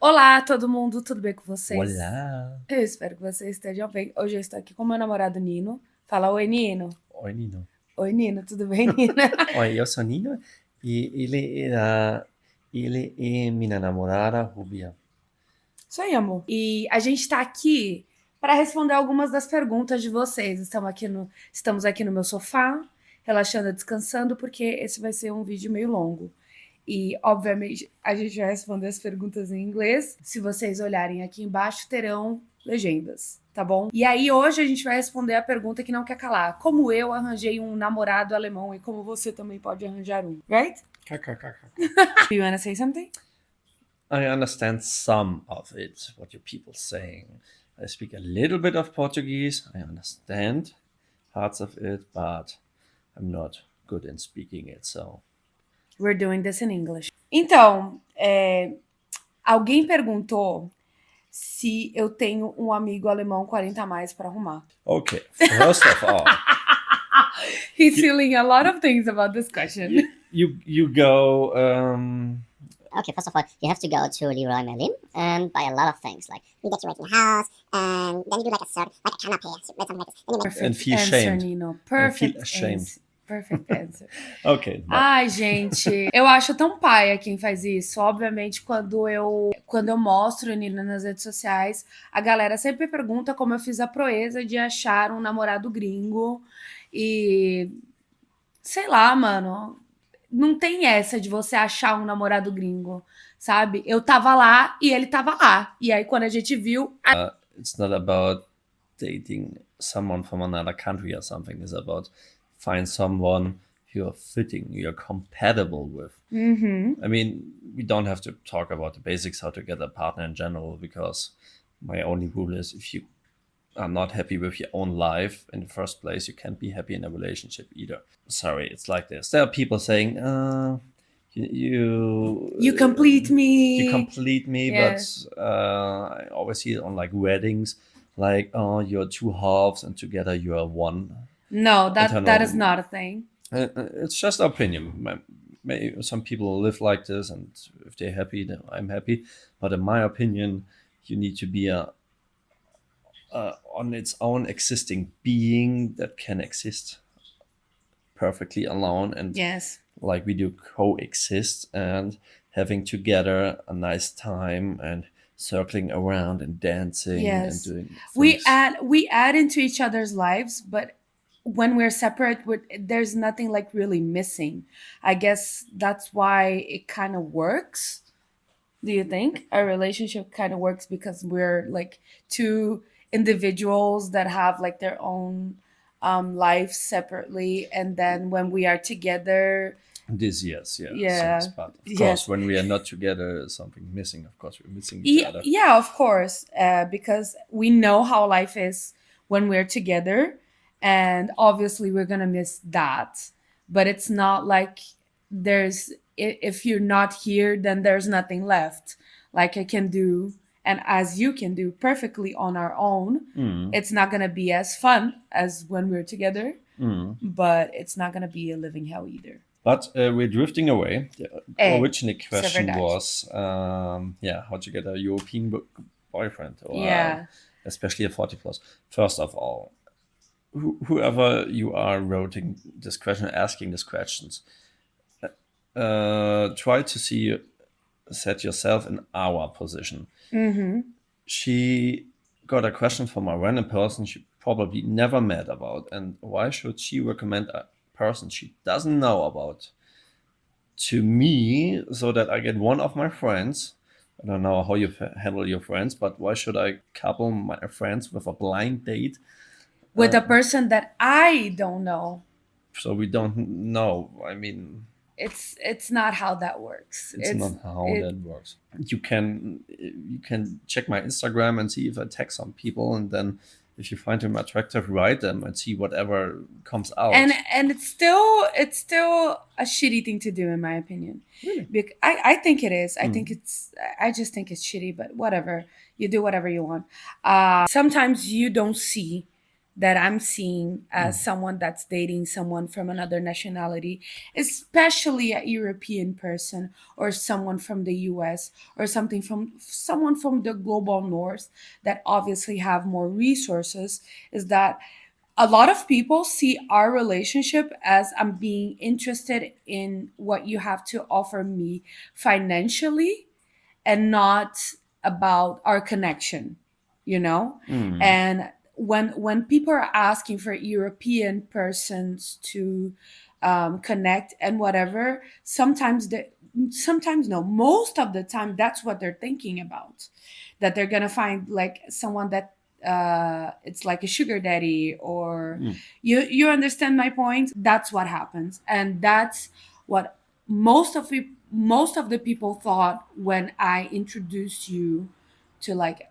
Olá, todo mundo, tudo bem com vocês? Olá! Eu espero que vocês estejam bem. Hoje eu estou aqui com meu namorado Nino. Fala oi, Nino. Oi, Nino. Oi, Nino, tudo bem, Nino? Oi, eu sou Nino e ele é minha namorada, Rubia. Sou eu, amor. E a gente tá aqui para responder algumas das perguntas de vocês. Estamos aqui no meu sofá, relaxando, descansando, porque esse vai ser um vídeo meio longo. E, obviamente, a gente vai responder as perguntas em inglês. Se vocês olharem aqui embaixo, terão legendas, tá bom? E aí, hoje a gente vai responder a pergunta que não quer calar. Como eu arranjei um namorado alemão e como você também pode arranjar um, right? Do you wanna say something? I understand some of it, what you people saying. I speak a little bit of Portuguese. I understand parts of it, but I'm not good in speaking it, so... We're doing this in English. Então, alguém perguntou se eu tenho um amigo alemão 40 a mais para arrumar. Okay, first of all... He's feeling a lot of things about this question. You go... Okay, first of all, you have to go to Leroy Merlin and buy a lot of things. Like, you decorate your house, and then you do like a canopy, something like this. And feel answer, ashamed. Nino. Perfect And feel ashamed. answer. Perfect answer. Okay. But... Ai, gente, eu acho tão paia quem faz isso. Obviamente, quando eu mostro o Nino nas redes sociais, a galera sempre pergunta como eu fiz a proeza de achar um namorado gringo. E sei lá, mano, não tem essa de você achar um namorado gringo, sabe? Eu tava lá e ele tava lá. E aí, quando a gente viu... It's not about dating someone from another country or something. It's about find someone you're fitting, you're compatible with. I mean, we don't have to talk about the basics, how to get a partner in general, because my only rule is if you are not happy with your own life in the first place, you can't be happy in a relationship either. Sorry, it's like this. There are people saying, you complete me. You complete me, Yeah. but I always see it on like weddings, like, oh, you're two halves and together you are one. No, I don't that know. is not a thing. It's just opinion. Maybe some people live like this, and if they're happy, then I'm happy. But in my opinion, you need to be on its own existing being that can exist perfectly alone, and Yes. like we do coexist and having together a nice time and circling around and dancing Yes. and doing things. We add into each other's lives, but when we're separate, there's nothing like really missing. I guess that's why it kind of works. Do you think a relationship kind of works because we're like two individuals that have like their own lives separately, and then when we are together, This, yes, yeah. Yeah. But of Yes. course, when we are not together, there's something missing. Of course, we're missing each other. yeah, of course, because we know how life is when we're together, and obviously we're gonna miss that. But it's not like if you're not here, then there's nothing left. Like I can do, and as you can do perfectly on our own. It's not gonna be as fun as when we're together, but it's not gonna be a living hell either. But we're drifting away. The original question verdade. was, how to get a European boyfriend, or Yeah. especially a 40 plus. First of all, whoever you are writing this question, asking these questions, try to set yourself in our position. She got a question from a random person she probably never met about, and why should she recommend a person she doesn't know about to me so that I get one of my friends? I don't know how you handle your friends, but why should I couple my friends with a blind date With a person that I don't know? so we don't know? I mean, It's not how that works. it's not how that works. You can check my Instagram and see if I tag some people, and then if you find them attractive, write them and see whatever comes out. And it's still a shitty thing to do, in my opinion. Really? I think it is. I just think it's shitty, but whatever. You do whatever you want. Sometimes you don't see that I'm seeing as someone that's dating someone from another nationality, especially a European person or someone from the US or someone from the global north that obviously have more resources, is that a lot of people see our relationship as I'm being interested in what you have to offer me financially and not about our connection, you know? And when people are asking for European persons to connect and whatever, sometimes no, most of the time that's what they're thinking about, that they're gonna find like someone that it's like a sugar daddy, or you understand my point. That's what happens, and that's what most of the people thought when I introduced you to like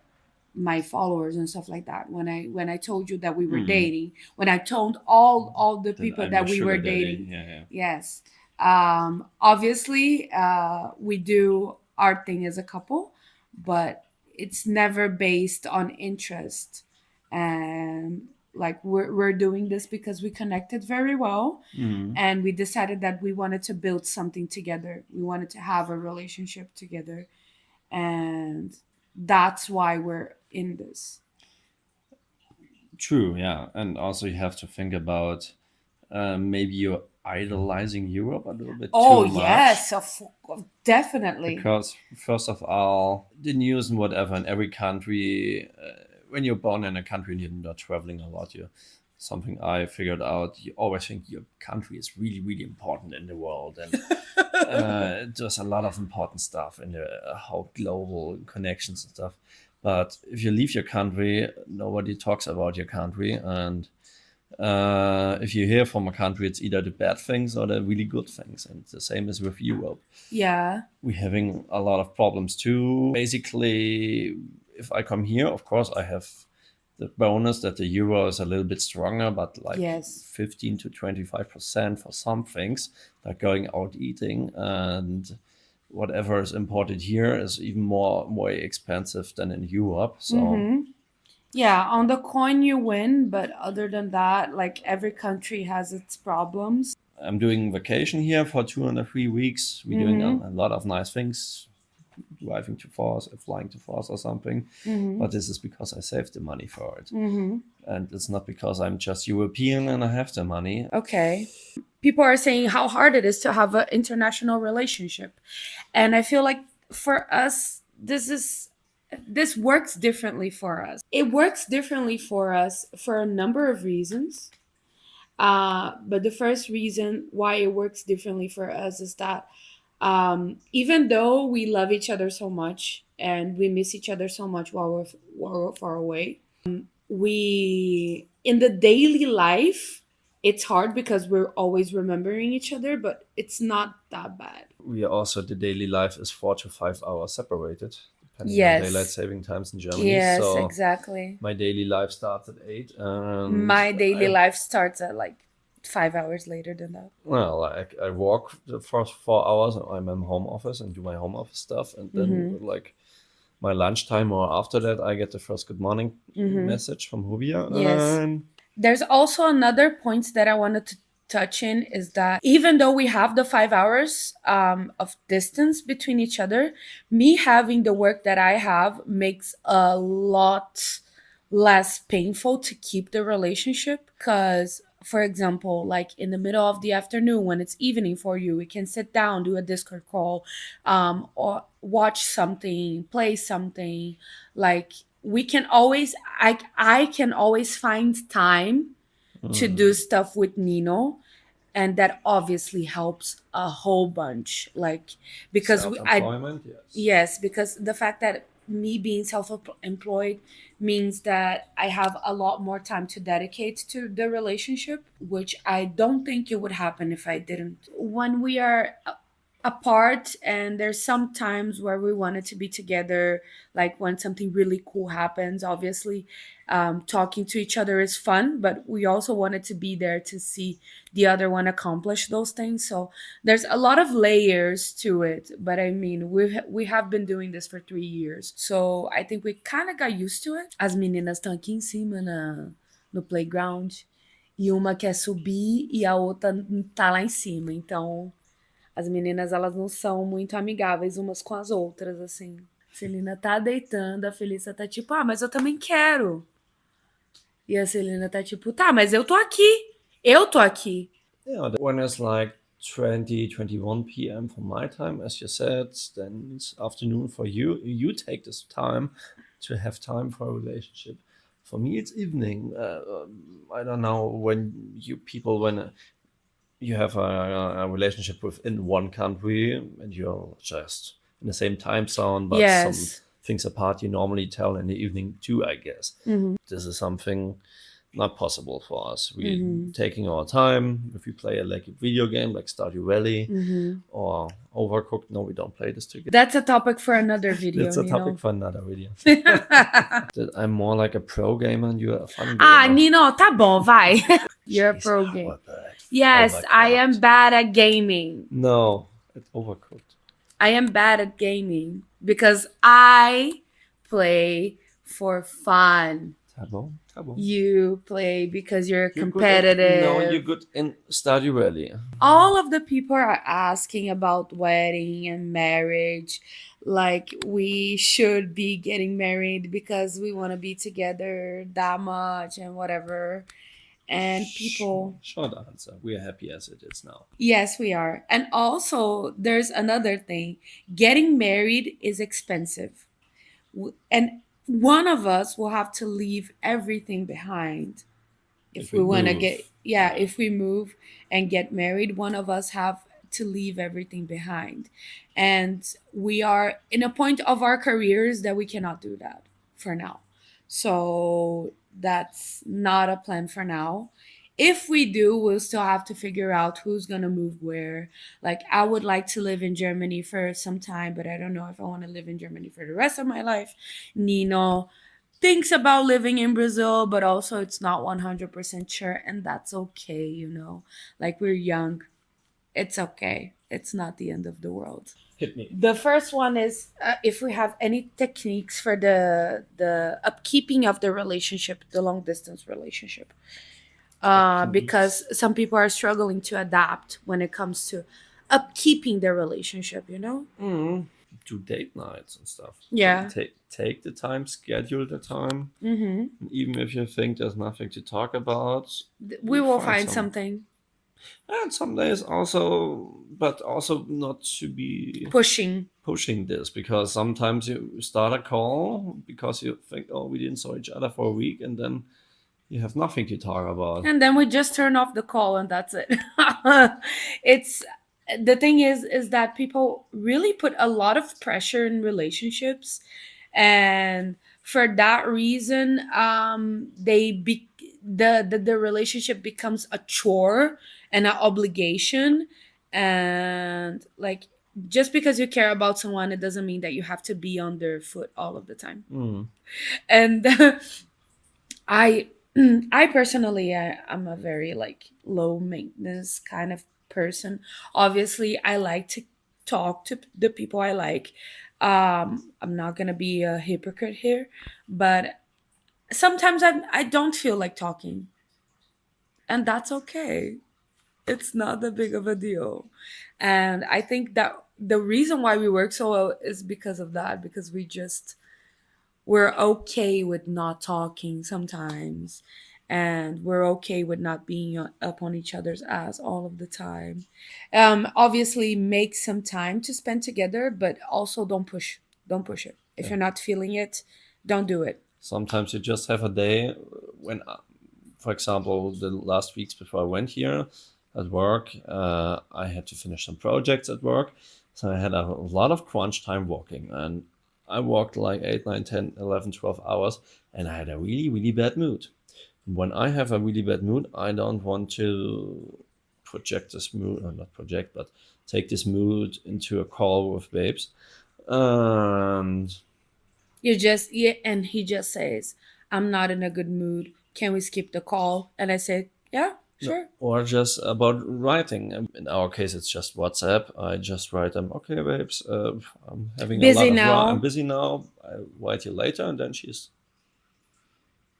my followers and stuff like that. When I told you that we were dating, when I told all the people that we were dating. Yes. Obviously, we do our thing as a couple, but it's never based on interest. And like we're doing this because we connected very well, and we decided that we wanted to build something together. We wanted to have a relationship together, and that's why we're in this. True, yeah. And also you have to think about maybe you're idolizing Europe a little bit Oh too much. yes, definitely. Because first of all, the news and whatever in every country, when you're born in a country and you're not traveling a lot, something I figured out, you always think your country is really, really important in the world. And there's a lot of important stuff in the how global connections and stuff. But if you leave your country, nobody talks about your country. And if you hear from a country, it's either the bad things or the really good things. And the same is with Europe. Yeah. We're having a lot of problems too. Basically, if I come here, of course, I have the bonus that the euro is a little bit stronger, but like 15 to 25% for some things, like going out eating, and whatever is imported here is even more expensive than in Europe. So yeah, on the coin you win, but other than that, like every country has its problems. I'm doing vacation here for 2 and 3 weeks. We're doing a lot of nice things, driving to Force, flying to Force or something. But this is because I saved the money for it. And it's not because I'm just European and I have the money. Okay. People are saying how hard it is to have an international relationship. And I feel like for us, this works differently for us. It works differently for us for a number of reasons. But the first reason why it works differently for us is that even though we love each other so much and we miss each other so much while we're far away, we in the daily life, it's hard because we're always remembering each other, but it's not that bad. We also, the daily life is 4 to 5 hours separated, depending Yes. on daylight saving times in Germany. Yes, So exactly. my daily life starts at 8. And My daily life starts at like 5 hours later than that. Well, I walk the first 4 hours. I'm in home office and do my home office stuff, and then like my lunchtime or after that, I get the first good morning message from Hubia. Yes. And There's also another point that I wanted to touch in, is that even though we have the 5 hours of distance between each other, me having the work that I have makes a lot less painful to keep the relationship. Because, for example, like in the middle of the afternoon when it's evening for you, we can sit down, do a Discord call, or watch something, play something. Like we can always, I can always find time to do stuff with Nino, and that obviously helps a whole bunch. Like because self-employment, yes. Yes, because the fact that me being self-employed means that I have a lot more time to dedicate to the relationship, which I don't think it would happen if I didn't. When we are apart, and there's some times where we wanted to be together, like when something really cool happens, obviously talking to each other is fun, but we also wanted to be there to see the other one accomplish those things. So there's a lot of layers to it, but I mean, we have been doing this for 3 years, so I think we kind of got used to it. As meninas estão aqui em cima no playground. E uma quer subir e a outra tá lá em cima. Então, as meninas, elas não são muito amigáveis umas com as outras, assim. A Celina tá deitando, a Felícia tá tipo, mas eu também quero. E a Celina tá tipo, tá, mas eu tô aqui. Eu tô aqui. Yeah, when it's like 20, 21 p.m. for my time, as you said, then it's afternoon for you. You take this time to have time for a relationship. For me, it's evening. I don't know when you have a relationship within one country and you're just in the same time zone, but some things apart, you normally tell in the evening too, I guess. This is something not possible for us. We're taking our time. If we play a video game like Stardew Valley or Overcooked, no, we don't play this together. That's a topic for another video. That's a topic for another video. I'm more like a pro gamer and you're a fun gamer. Nino, tá bom, vai. You're a pro gamer. Yes, I am bad at gaming. No, it's Overcooked. I am bad at gaming because I play for fun. Tá bom. You play because you're competitive. You're good in Stardew Valley. All of the people are asking about wedding and marriage. Like, we should be getting married because we want to be together that much and whatever. And people... Short answer. We are happy as it is now. Yes, we are. And also, there's another thing. Getting married is expensive. And one of us will have to leave everything behind if we want to if we move and get married. One of us have to leave everything behind, and we are in a point of our careers that we cannot do that for now. So that's not a plan for now. If we do, we'll still have to figure out who's going to move where. Like, I would like to live in Germany for some time, but I don't know if I want to live in Germany for the rest of my life. Nino thinks about living in Brazil, but also it's not 100% sure, and that's okay, you know. Like, we're young. It's okay. It's not the end of the world. Hit me. The first one is if we have any techniques for the upkeeping of the relationship, the long-distance relationship. Because some people are struggling to adapt when it comes to upkeeping their relationship, you know? Do date nights and stuff. Yeah. Take the time, schedule the time. Even if you think there's nothing to talk about, we will find something. And some days also, but also not to be pushing this, because sometimes you start a call because you think, we didn't saw each other for a week, and then you have nothing to talk about. And then we just turn off the call and that's it. It's the thing is that people really put a lot of pressure in relationships, and for that reason, the relationship becomes a chore and an obligation. And like, just because you care about someone, it doesn't mean that you have to be on their foot all of the time. And I personally, I'm a very like low maintenance kind of person. Obviously, I like to talk to the people I like. I'm not gonna be a hypocrite here, but sometimes I don't feel like talking, and that's okay. It's not that big of a deal. And I think that the reason why we work so well is because of that, because we're okay with not talking sometimes, and we're okay with not being up on each other's ass all of the time. Obviously, make some time to spend together, but also don't push it. If you're not feeling it, don't do it. Sometimes you just have a day when, for example, the last weeks before I went here at work, I had to finish some projects at work. So I had a lot of crunch time walking, and I walked like 8, 9, 10, 11, 12 hours, and I had a really, really bad mood. When I have a really bad mood, I don't want to project this mood, or not project, but take this mood into a call with babes. And and he just says, I'm not in a good mood. Can we skip the call? And I say, yeah, sure. Or just about writing. In our case, it's just WhatsApp. I just write them, okay, babes, I'm having busy a lot now. I'm busy now. I'll write you later. And then she's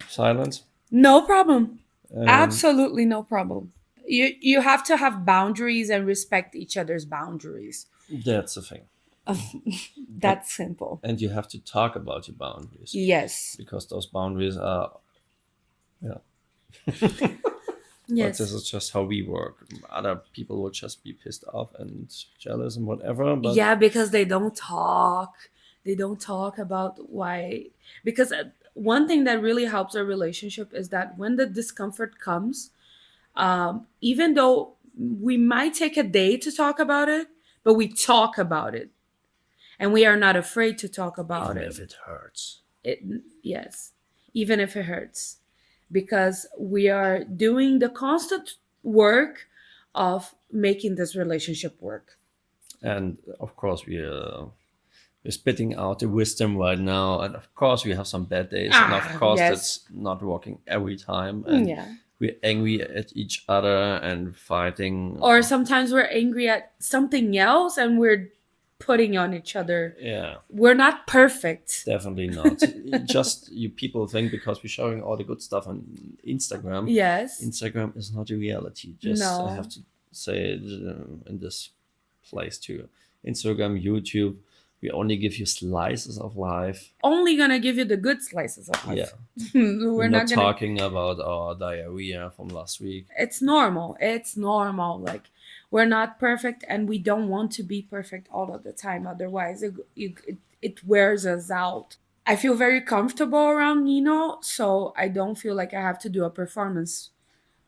silent. No problem. And Absolutely no problem. You have to have boundaries and respect each other's boundaries. that's the thing. That's simple. And you have to talk about your boundaries. Yes. Because those boundaries are, yeah. Yes. But this is just how we work. Other people will just be pissed off and jealous and whatever. But yeah, because they don't talk. They don't talk about why. Because one thing that really helps a relationship is that when the discomfort comes, even though we might take a day to talk about it, but we talk about it. And we are not afraid to talk about even it. if it hurts. Yes, even if it hurts. Because we are doing the constant work of making this relationship work. And of course, we're spitting out the wisdom right now. And of course, we have some bad days. And of course, yes. that's not working every time. And Yeah. we're angry at each other and fighting. Or sometimes we're angry at something else and we're putting on each other. Yeah, We're not perfect. definitely not. Just you people think because we're showing all the good stuff on Instagram. Yes. Instagram is not a reality. Just No. I have to say it in this place too. Instagram, YouTube, we only give you slices of life. Only gonna give you the good slices of life. Yeah, We're not gonna. talking about our diarrhea from last week. It's normal. It's normal. Like, we're not perfect and we don't want to be perfect all of the time. Otherwise, it wears us out. I feel very comfortable around Nino, so I don't feel like I have to do a performance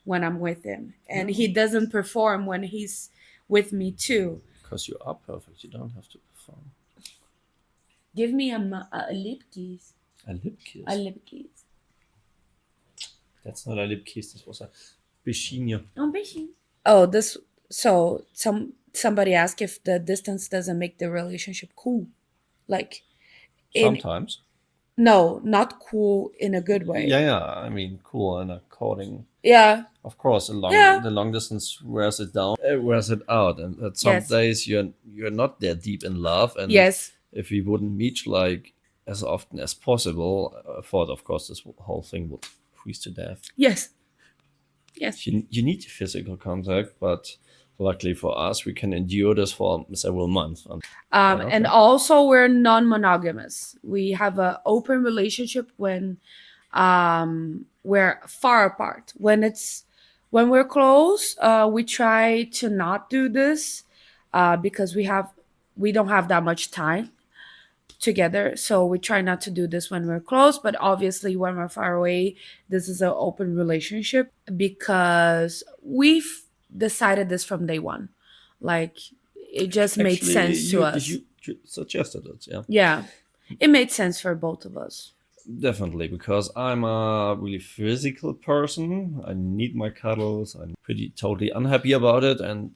when I'm with him. And he doesn't perform when he's with me too. Because you are perfect, you don't have to perform. Give me a lip kiss. A lip kiss. A lip kiss. That's not a lip kiss. This was a bichinha. Oh, baby. Oh, this. So somebody asked if the distance doesn't make the relationship cool. Like, Sometimes. No, not cool in a good way. Yeah. I mean, cool and according. Yeah. Of course, the long distance wears it down, wears it out, and at some Yes. days you're not that deep in love. And Yes. if we wouldn't meet like as often as possible, I thought, of course, this whole thing would freeze to death. Yes. Yes. You need physical contact, but luckily for us, we can endure this for several months. And also we're non-monogamous. We have an open relationship when we're far apart. When we're close, we try to not do this because we don't have that much time together. So we try not to do this when we're close, but obviously when we're far away, this is an open relationship because we've decided this from day one. Like, it just made sense to us. You suggested it, yeah. Yeah, it made sense for both of us. Definitely, because I'm a really physical person. I need my cuddles. I'm totally unhappy about it, and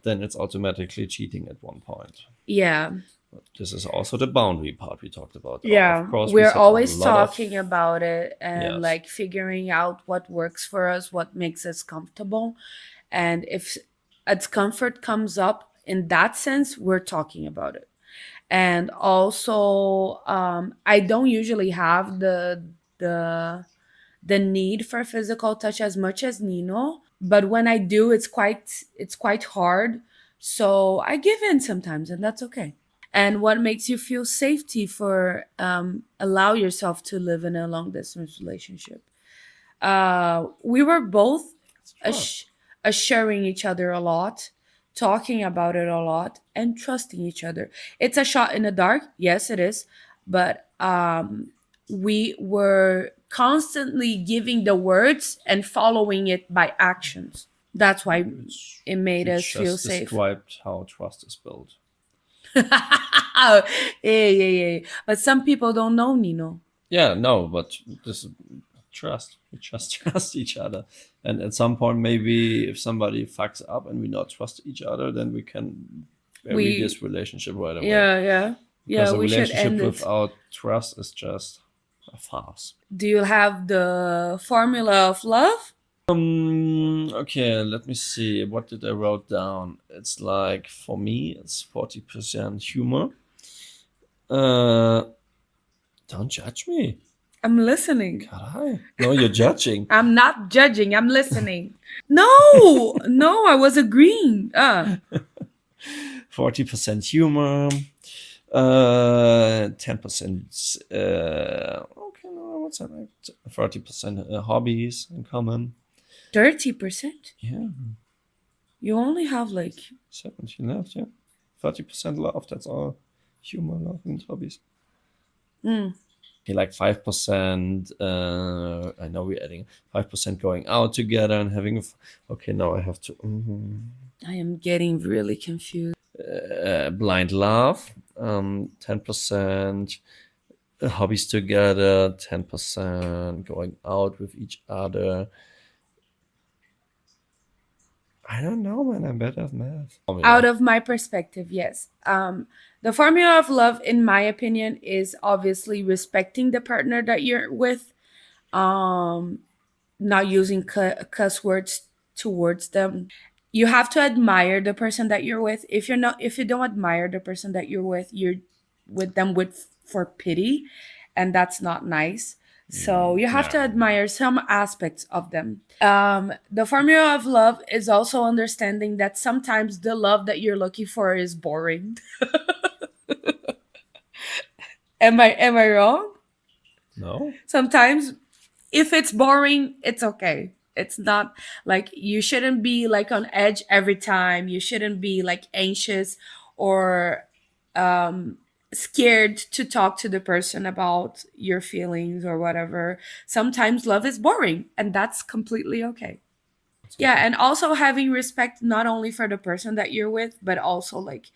then it's automatically cheating at one point. Yeah. But this is also the boundary part we talked about. Yeah, Of course, we're set a always lot of- talking about it and Yes. like figuring out what works for us, what makes us comfortable. And if a discomfort comes up in that sense, we're talking about it. And also, I don't usually have the need for physical touch as much as Nino, but when I do, it's quite hard. So I give in sometimes, and that's okay. And what makes you feel safety for allow yourself to live in a long distance relationship? We were both assuring each other a lot, talking about it a lot, and trusting each other. It's a shot in the dark. Yes, it is. But we were constantly giving the words and following it by actions. That's why it made us feel just safe. described how trust is built. Yeah. But some people don't know Nino. Yeah, no, but this is trust. We just trust each other. And at some point, maybe if somebody fucks up and we not trust each other, then we can bury this relationship right away. Yeah. Because a We should relationship end it. without trust is just a farce. Do you have the formula of love? Okay, let me see. What did I wrote down? It's like, for me, it's 40% humor. Don't judge me. I'm listening. Caralho. No, you're judging. I'm not judging. I'm listening. No, I was agreeing. 40% humor. 10%. Okay, no, what's that? 30% hobbies in common. 30%? Yeah. You only have like 17 left, yeah. 30% love, that's all. Humor, love, and hobbies. Okay, like 5%, I know we're adding 5% going out together and having okay, now I have to I am getting really confused. blind love, 10% hobbies together, 10% going out with each other. I don't know, man. I'm bad at math. Out of my perspective, yes. The formula of love, in my opinion, is obviously respecting the partner that you're with, not using cuss words towards them. You have to admire the person that you're with. If you don't admire the person that you're with them for pity, and that's not nice. So you have to admire some aspects of them. The formula of love is also understanding that sometimes the love that you're looking for is boring. Am I wrong? No. Sometimes if it's boring, it's okay. It's not like you shouldn't be like on edge every time. You shouldn't be like anxious or scared to talk to the person about your feelings or whatever. Sometimes love is boring, and that's completely okay. Yeah, and also having respect not only for the person that you're with, but also like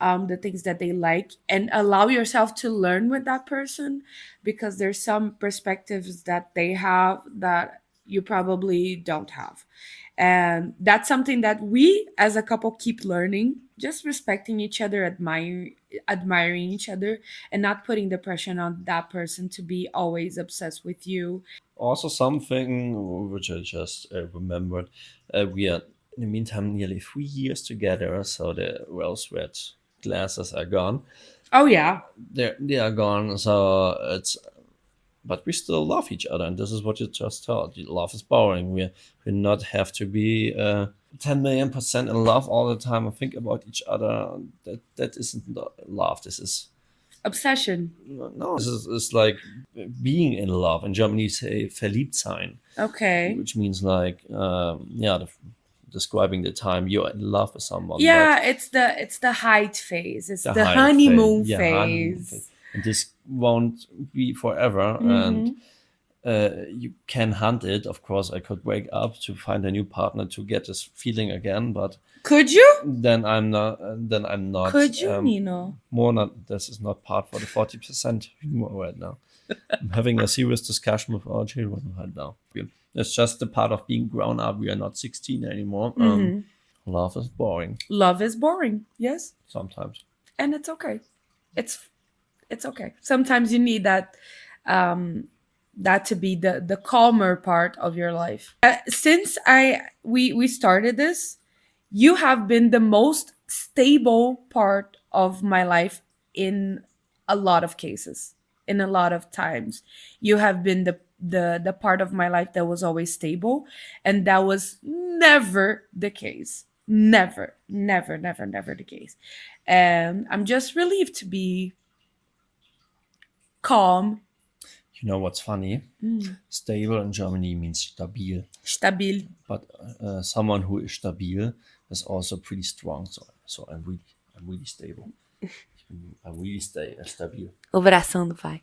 the things that they like, and allow yourself to learn with that person, because there's some perspectives that they have that you probably don't have. And that's something that we as a couple keep learning, just respecting each other, admiring each other, and not putting the pressure on that person to be always obsessed with you. Also something which I just remembered, we are in the meantime nearly 3 years together, so the rose-red glasses are gone. Oh yeah. They are gone, so but we still love each other, and this is what you just told. Love is boring. We not have to be 10 million% in love all the time and think about each other. That isn't love. This is obsession. No, this is like being in love. In Germany, you say verliebt sein. Okay. Which means like describing the time you're in love with someone. Yeah, it's the height phase. It's the height honeymoon phase. phase. Yeah, honeymoon phase. And this won't be forever. And you can hunt it. Of course, I could wake up to find a new partner to get this feeling again, but could you? Then I'm not. Could you, Nino? More not. This is not part for the 40% humor right now. I'm having a serious discussion with our children right now. It's just the part of being grown up. We are not 16 anymore. Love is boring. Love is boring. Yes. Sometimes. And it's okay. It's okay. Sometimes you need that that to be the calmer part of your life. Since we started this, you have been the most stable part of my life in a lot of cases. In a lot of times, you have been the part of my life that was always stable, and that was never the case. Never the case. And I'm just relieved to be calm. You know what's funny? Stable in Germany means stabil. Stabil. But someone who is stabil is also pretty strong. So I'm really stable. I'm really stabil. O bração do pai.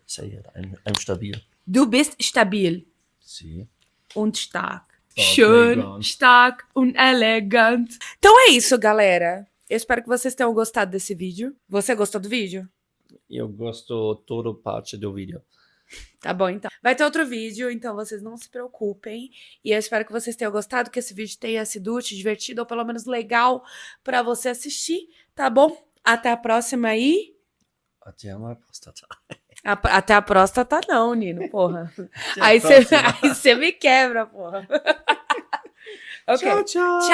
Say it. I'm stabil. Du bist stabil. Sim. Und stark. Schön, stark und elegant. Então é isso, galera. Eu espero que vocês tenham gostado desse vídeo. Você gostou do vídeo? Eu gosto toda parte do vídeo. Tá bom, então. Vai ter outro vídeo, então vocês não se preocupem. E eu espero que vocês tenham gostado, que esse vídeo tenha sido útil, divertido, ou pelo menos legal pra você assistir, tá bom? Até a próxima aí. Até a próstata. Até a próstata não, Nino, porra. Aí você me quebra, porra. Ok. Tchau, tchau. Tchau.